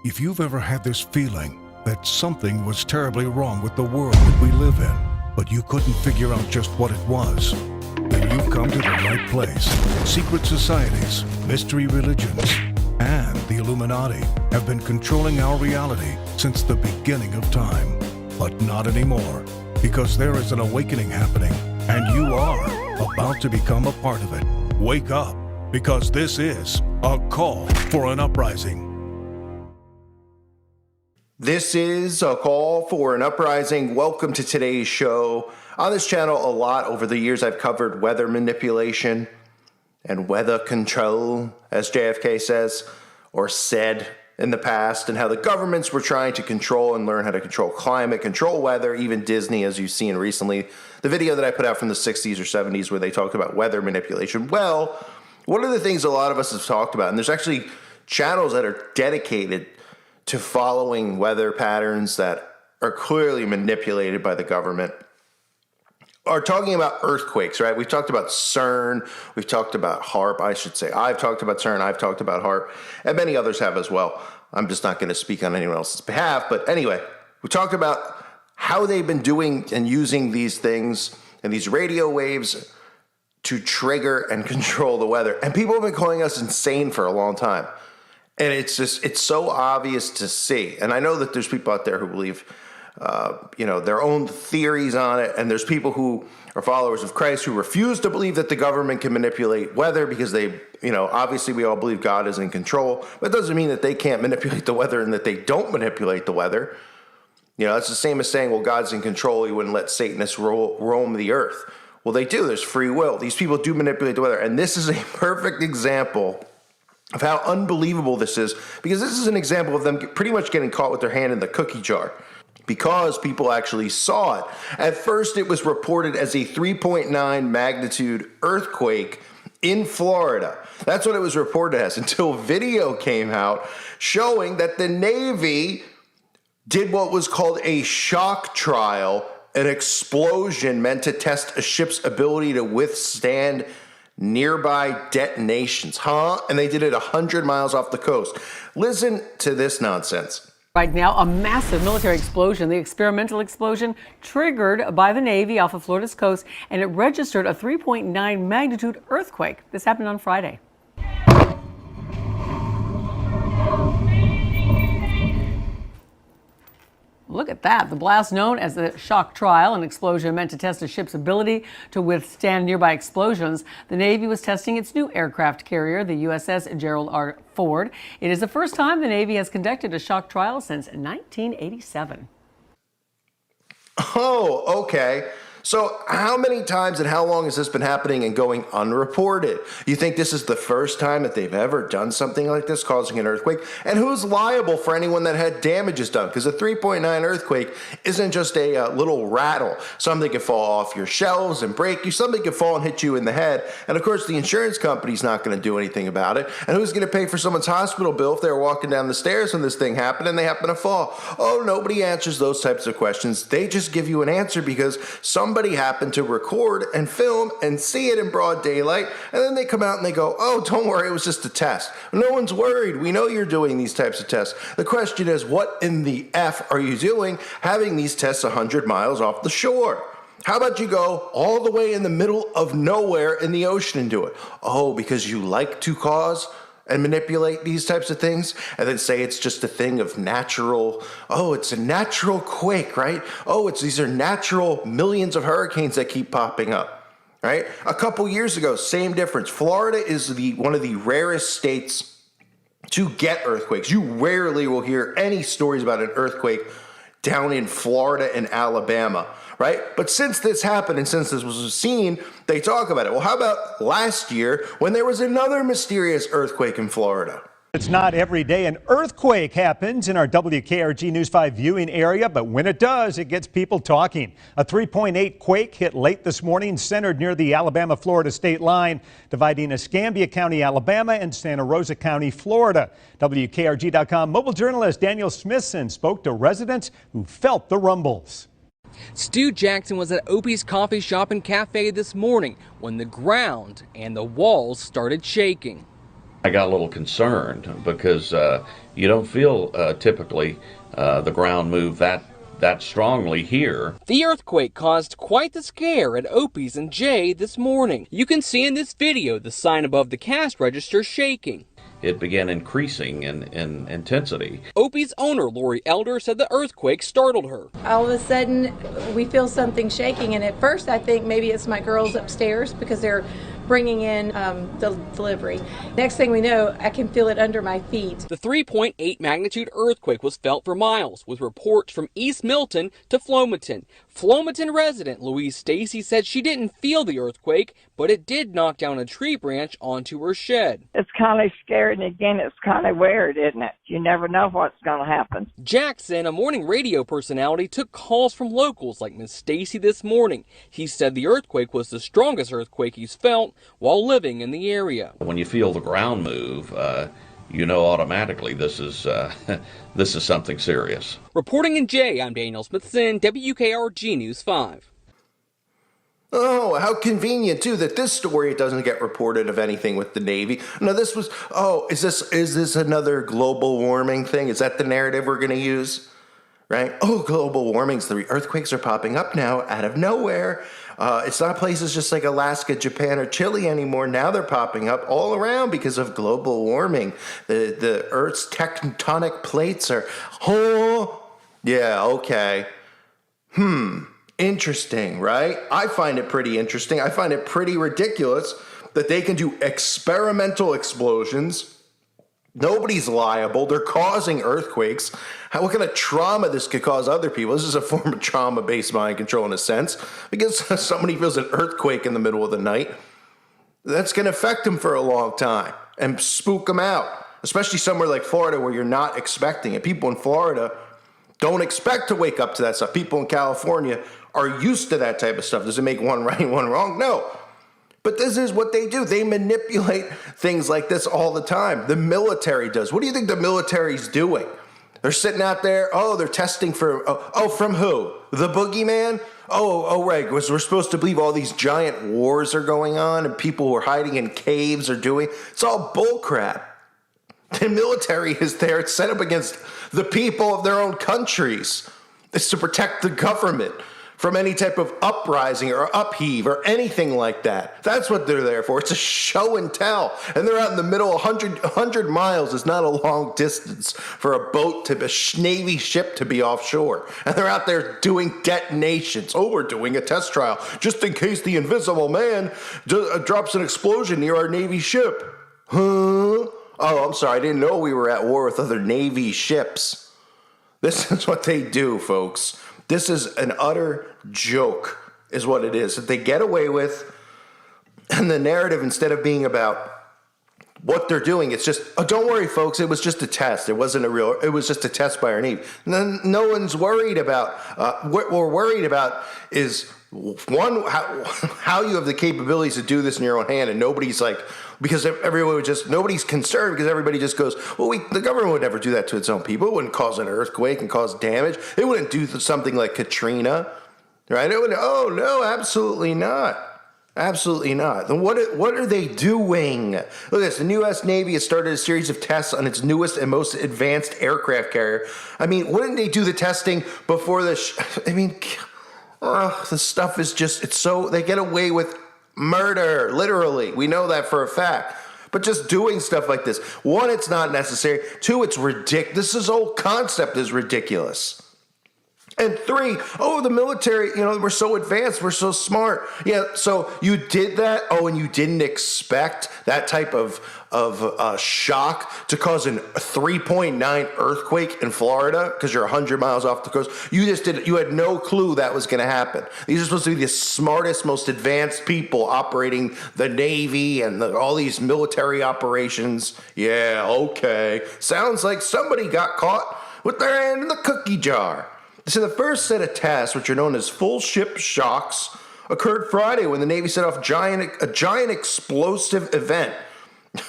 If you've ever had this feeling that something was terribly wrong with the world that we live in, but you couldn't figure out just what it was, then you've come to the right place. Secret societies, mystery religions, and the Illuminati have been controlling our reality since the beginning of time. But not anymore, because there is an awakening happening, and you are about to become a part of it. Wake up, because this is a call for an uprising. This is a call for an uprising. Welcome to today's show. On this channel, a lot over the years, I've covered weather manipulation and weather control, as JFK says, or said in the past, and how the governments were trying to control and learn how to control climate, control weather, even Disney, as you've seen recently. The video that I put out from the 60s or 70s where they talked about weather manipulation. Well, one of the things a lot of us have talked about, and there's actually channels that are dedicated to following weather patterns that are clearly manipulated by the government, are talking about earthquakes, right? We've talked about CERN, we've talked about HARP, I should say. I've talked about CERN, I've talked about HARP, and many others have as well. I'm just not going to speak on anyone else's behalf, but anyway, we talked about how they've been doing and using these things and these radio waves to trigger and control the weather. And people have been calling us insane for a long time. And it's so obvious to see. And I know that there's people out there who believe, their own theories on it. And there's people who are followers of Christ who refuse to believe that the government can manipulate weather because they, obviously we all believe God is in control. But it doesn't mean that they can't manipulate the weather and that they don't manipulate the weather. It's the same as saying, well, God's in control. He wouldn't let Satanists roam the earth. Well, they do. There's free will. These people do manipulate the weather. And this is a perfect example of how unbelievable this is, because this is an example of them pretty much getting caught with their hand in the cookie jar, because people actually saw it. At first, it was reported as a 3.9 magnitude earthquake in Florida. That's what it was reported as, until video came out showing that the Navy did what was called a shock trial, an explosion meant to test a ship's ability to withstand nearby detonations, And they did it 100 miles off the coast. Listen to this nonsense. Right now, a massive military explosion, the experimental explosion triggered by the Navy off of Florida's coast, and it registered a 3.9 magnitude earthquake. This happened on Friday. Look at that. The blast, known as the shock trial, an explosion meant to test a ship's ability to withstand nearby explosions. The Navy was testing its new aircraft carrier, the USS Gerald R. Ford. It is the first time the Navy has conducted a shock trial since 1987. Oh, okay. So how many times and how long has this been happening and going unreported? You think this is the first time that they've ever done something like this, causing an earthquake? And who's liable for anyone that had damages done? Because a 3.9 earthquake isn't just a little rattle. Something could fall off your shelves and break you. Something could fall and hit you in the head. And of course, the insurance company's not going to do anything about it. And who's going to pay for someone's hospital bill if they were walking down the stairs when this thing happened and they happen to fall? Oh, nobody answers those types of questions. They just give you an answer because somebody happened to record and film and see it in broad daylight, and then they come out and they go, oh, don't worry, it was just a test. No one's worried. We know you're doing these types of tests. The question is, what in the F are you doing having these tests 100 miles off the shore? How about you go all the way in the middle of nowhere in the ocean and do it? Oh, because you like to cause and manipulate these types of things, and then say it's just a thing of natural, it's a natural quake, right? These are natural millions of hurricanes that keep popping up, right? A couple years ago, same difference. Florida is one of the rarest states to get earthquakes. You rarely will hear any stories about an earthquake down in Florida and Alabama, right? But since this happened and since this was seen, they talk about it. Well, how about last year when there was another mysterious earthquake in Florida? It's not every day an earthquake happens in our WKRG News 5 viewing area, but when it does, it gets people talking. A 3.8 quake hit late this morning, centered near the Alabama-Florida state line, dividing Escambia County, Alabama, and Santa Rosa County, Florida. WKRG.com mobile journalist Daniel Smithson spoke to residents who felt the rumbles. Stu Jackson was at Opie's Coffee Shop and Cafe this morning when the ground and the walls started shaking. I got a little concerned because you don't feel typically the ground move that strongly here. The earthquake caused quite the scare at Opie's and Jay this morning. You can see in this video the sign above the cash register shaking. It began increasing in intensity. Opie's owner, Lori Elder, said the earthquake startled her. All of a sudden, we feel something shaking, and at first I think maybe it's my girls upstairs because they're bringing in the delivery. Next thing we know, I can feel it under my feet. The 3.8 magnitude earthquake was felt for miles, with reports from East Milton to Flomaton. Flomaton resident Louise Stacy said she didn't feel the earthquake, but it did knock down a tree branch onto her shed. It's kind of scary, and again, it's kind of weird, isn't it? You never know what's going to happen. Jackson, a morning radio personality, took calls from locals like Miss Stacy this morning. He said the earthquake was the strongest earthquake he's felt while living in the area. When you feel the ground move, you know automatically this is this is something serious. Reporting in Jay, I'm Daniel Smithson, WKRG News 5. Oh, how convenient, too, that this story doesn't get reported of anything with the Navy. No, this was, is this another global warming thing? Is that the narrative we're going to use? Right? Oh, global warmings, the earthquakes are popping up now out of nowhere. It's not places just like Alaska, Japan, or Chile anymore. Now they're popping up all around because of global warming. The Earth's tectonic plates are, yeah, okay. Interesting, right? I find it pretty interesting. I find it pretty ridiculous that they can do experimental explosions. Nobody's liable. They're causing earthquakes. What kind of trauma this could cause other people? This is a form of trauma-based mind control in a sense, because somebody feels an earthquake in the middle of the night. That's going to affect them for a long time and spook them out, especially somewhere like Florida where you're not expecting it. People in Florida don't expect to wake up to that stuff. People in California are used to that type of stuff. Does it make one right and one wrong? No. But this is what they do. They manipulate things like this all the time. The military does. What do you think the military's doing? They're sitting out there. Oh, they're testing for, from who? The boogeyman? Right. Because we're supposed to believe all these giant wars are going on and people who are hiding in caves are doing. It's all bullcrap. The military is there. It's set up against the people of their own countries. It's to protect the government from any type of uprising or upheave or anything like that. That's what they're there for. It's a show and tell. And they're out in the middle. 100 miles is not a long distance for a boat, a Navy ship to be offshore. And they're out there doing detonations. Oh, we're doing a test trial just in case the invisible man drops an explosion near our Navy ship. Huh? Oh, I'm sorry. I didn't know we were at war with other Navy ships. This is what they do, folks. This is an utter joke, is what it is, that they get away with. And the narrative, instead of being about what they're doing, it's just, don't worry, folks, it was just a test. It was just a test by our Navy. No one's worried about, what we're worried about is, one, how you have the capabilities to do this in your own hand, and nobody's like, because nobody's concerned because everybody just goes, well, the government would never do that to its own people. It wouldn't cause an earthquake and cause damage. It wouldn't do something like Katrina, right? Oh, no, absolutely not. Absolutely not. Then what are they doing? Look at this. The U.S. Navy has started a series of tests on its newest and most advanced aircraft carrier. I mean, wouldn't they do the testing before the stuff is just, they get away with murder, literally. We know that for a fact. But just doing stuff like this, one, it's not necessary. Two, it's ridiculous. This whole concept is ridiculous. And three, the military, we're so advanced, we're so smart. Yeah, so you did that, and you didn't expect that type of shock to cause a 3.9 earthquake in Florida because you're 100 miles off the coast. You had no clue that was going to happen. These are supposed to be the smartest, most advanced people operating the Navy and all these military operations. Yeah, okay. Sounds like somebody got caught with their hand in the cookie jar. So the first set of tests, which are known as full ship shocks, occurred Friday when the Navy set off a giant explosive event.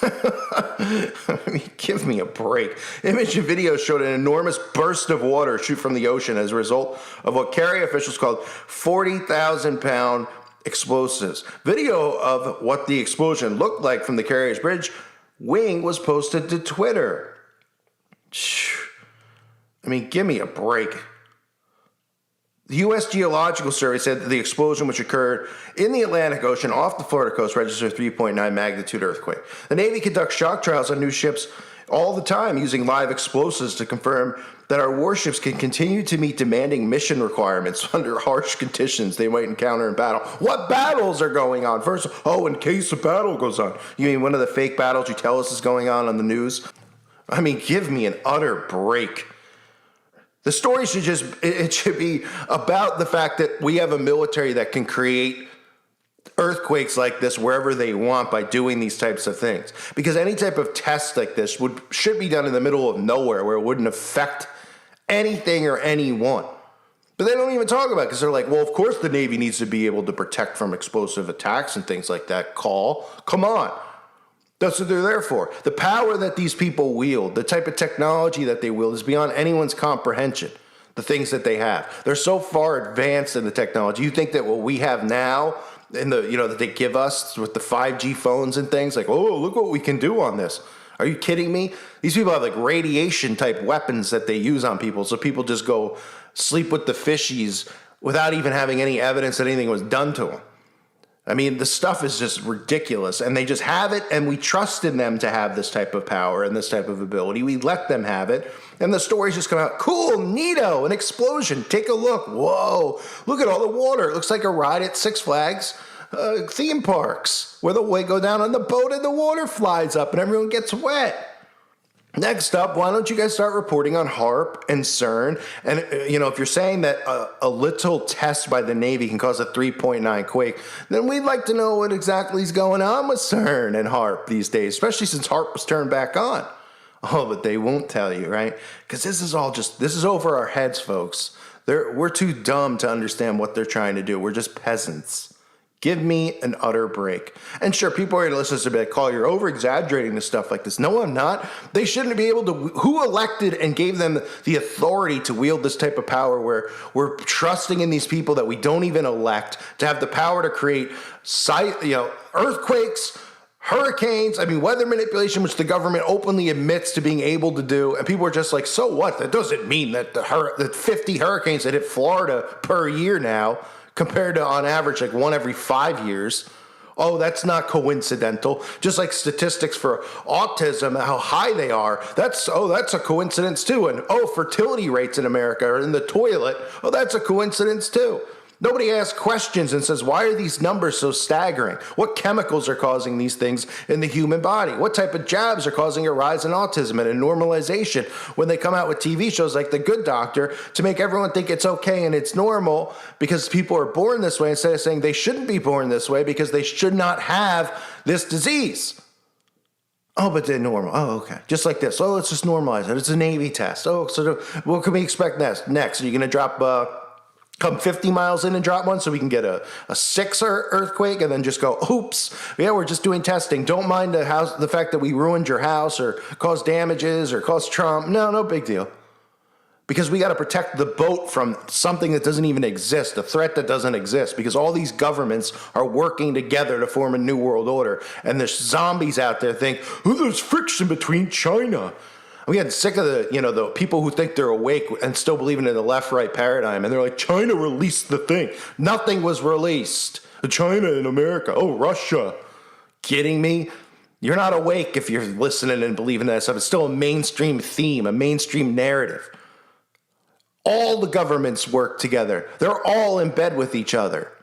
I mean, give me a break. Image and video showed an enormous burst of water shoot from the ocean as a result of what carrier officials called 40,000-pound explosives. Video of what the explosion looked like from the carrier's bridge wing was posted to Twitter. I mean, give me a break. The U.S. Geological Survey said that the explosion, which occurred in the Atlantic Ocean off the Florida coast, registered a 3.9 magnitude earthquake. The Navy conducts shock trials on new ships all the time using live explosives to confirm that our warships can continue to meet demanding mission requirements under harsh conditions they might encounter in battle. What battles are going on? First, in case a battle goes on. You mean one of the fake battles you tell us is going on the news? I mean, give me an utter break. The story should be about the fact that we have a military that can create earthquakes like this wherever they want by doing these types of things. Because any type of test like this should be done in the middle of nowhere where it wouldn't affect anything or anyone. But they don't even talk about it because they're like, well, of course the Navy needs to be able to protect from explosive attacks and things like that. Come on. That's what they're there for. The power that these people wield, the type of technology that they wield is beyond anyone's comprehension. The things that they have. They're so far advanced in the technology. You think that what we have now that they give us with the 5G phones and things like, oh, look what we can do on this. Are you kidding me? These people have like radiation type weapons that they use on people. So people just go sleep with the fishies without even having any evidence that anything was done to them. I mean, the stuff is just ridiculous, and they just have it, and we trust in them to have this type of power and this type of ability. We let them have it, and the stories just come out, cool, neato, an explosion, take a look, whoa, look at all the water. It looks like a ride at Six Flags theme parks, where they go down on the boat and the water flies up and everyone gets wet. Next up, why don't you guys start reporting on HAARP and CERN? And, if you're saying that a little test by the Navy can cause a 3.9 quake, then we'd like to know what exactly is going on with CERN and HAARP these days, especially since HAARP was turned back on. Oh, but they won't tell you, right? Because this is over our heads, folks. We're too dumb to understand what they're trying to do. We're just peasants. Give me an utter break. And sure, people are going to listen to me like, Carl, you're over-exaggerating this stuff like this. No, I'm not. They shouldn't be able to. Who elected and gave them the authority to wield this type of power where we're trusting in these people that we don't even elect to have the power to create earthquakes, hurricanes, weather manipulation, which the government openly admits to being able to do. And people are just like, so what? That doesn't mean that the 50 hurricanes that hit Florida per year now, compared to on average like one every 5 years. Oh, that's not coincidental. Just like statistics for autism, how high they are. That's a coincidence too. And fertility rates in America are in the toilet. Oh, that's a coincidence too. Nobody asks questions and says, why are these numbers so staggering? What chemicals are causing these things in the human body? What type of jabs are causing a rise in autism and a normalization when they come out with TV shows like The Good Doctor to make everyone think it's okay and it's normal because people are born this way instead of saying they shouldn't be born this way because they should not have this disease. Oh, but they're normal. Oh, okay. Just like this. Oh, let's just normalize it. It's a Navy test. Oh, so what can we expect next? Are you going to drop... come 50 miles in and drop one so we can get a 6 earthquake and then just go, oops, yeah, we're just doing testing. Don't mind the fact that we ruined your house or caused damages or caused trauma. No big deal. Because we got to protect the boat from something that doesn't even exist, a threat that doesn't exist, because all these governments are working together to form a new world order. And there's zombies out there think, oh, there's friction between China. We get sick of the people who think they're awake and still believing in the left-right paradigm. And they're like, China released the thing. Nothing was released. China and America. Oh, Russia. Kidding me? You're not awake if you're listening and believing that stuff. It's still a mainstream theme, a mainstream narrative. All the governments work together. They're all in bed with each other.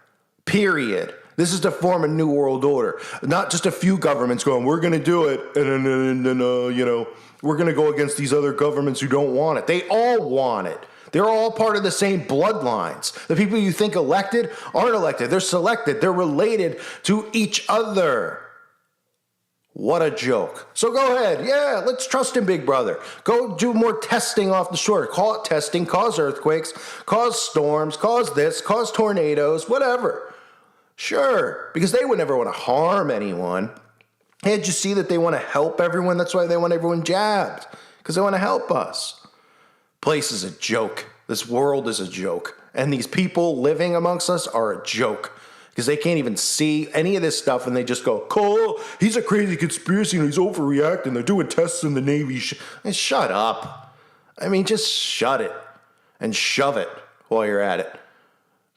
Period. This is to form a new world order. Not just a few governments going, we're going to do it, and then we're going to go against these other governments who don't want it. They all want it. They're all part of the same bloodlines. The people you think elected aren't elected. They're selected. They're related to each other. What a joke. So go ahead. Yeah, let's trust in Big Brother. Go do more testing off the shore. Call it testing, cause earthquakes, cause storms, cause this, cause tornadoes, whatever. Sure, because they would never want to harm anyone. Can't you see that they want to help everyone? That's why they want everyone jabbed, because they want to help us. Place is a joke. This world is a joke. And these people living amongst us are a joke. because they can't even see any of this stuff, and they just go, Cole, he's a crazy conspiracy and he's overreacting. They're doing tests in the Navy. And shut up. I mean, just shut it and shove it while you're at it.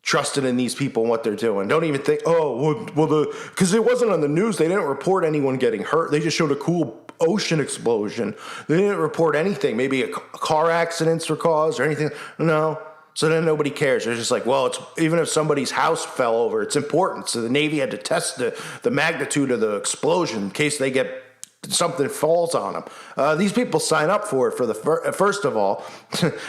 Trusting in these people and what they're doing. Don't even think, because it wasn't on the news. They didn't report anyone getting hurt. They just showed a cool ocean explosion. They didn't report anything. Maybe a car accidents were caused or anything. No. So then nobody cares. They're just like, well, it's even if somebody's house fell over, it's important. So the Navy had to test the magnitude of the explosion in case they get something falls on them. These people sign up for it for the first of all,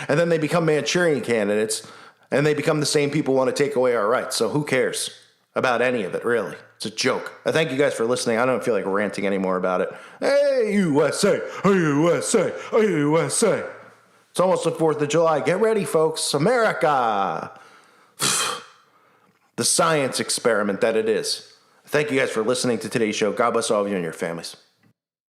and then they become Manchurian candidates, and they become the same people who want to take away our rights. So who cares about any of it, really? It's a joke. I thank you guys for listening. I don't feel like ranting anymore about it. Hey, USA! Hey, USA! Hey, USA! It's almost the 4th of July. Get ready, folks. America! The science experiment that it is. Thank you guys for listening to today's show. God bless all of you and your families.